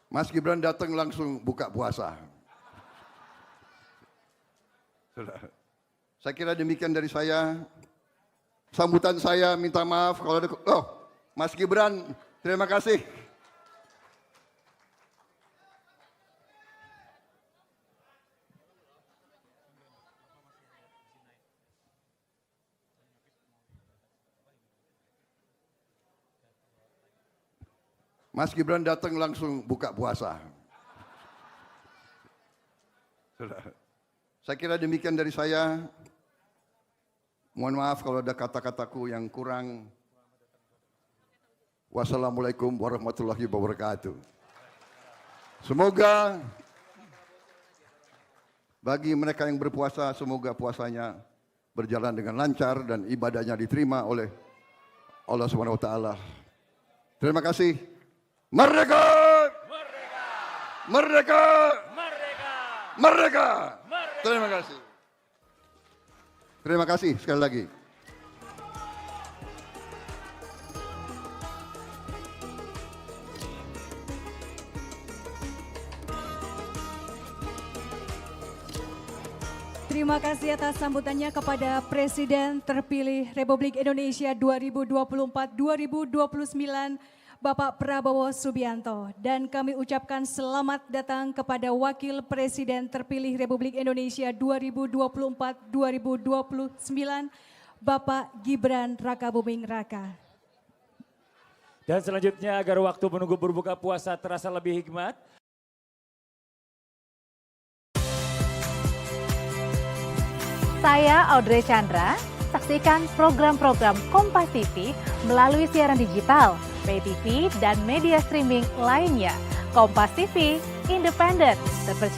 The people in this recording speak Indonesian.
Mas Gibran datang langsung buka puasa. Saya kira demikian dari saya. Sambutan saya, minta maaf kalau ada... Mas Gibran, terima kasih. Mas Gibran datang langsung buka puasa. Saya kira demikian dari saya. Mohon maaf kalau ada kata-kataku yang kurang. Wassalamualaikum warahmatullahi wabarakatuh. Semoga bagi mereka yang berpuasa, semoga puasanya berjalan dengan lancar dan ibadahnya diterima oleh Allah Subhanahu wa taala. Terima kasih. Merdeka! Merdeka! Merdeka! Merdeka! Merdeka! Terima kasih. Terima kasih sekali lagi. Terima kasih atas sambutannya kepada Presiden terpilih Republik Indonesia 2024-2029, Bapak Prabowo Subianto. Dan kami ucapkan selamat datang kepada Wakil Presiden terpilih Republik Indonesia 2024-2029, Bapak Gibran Rakabuming Raka. Dan selanjutnya agar waktu menunggu berbuka puasa terasa lebih hikmat. Saya Audrey Chandra, saksikan program-program Kompas TV melalui siaran digital, pay TV, dan media streaming lainnya. Kompas TV, independen, terpercaya.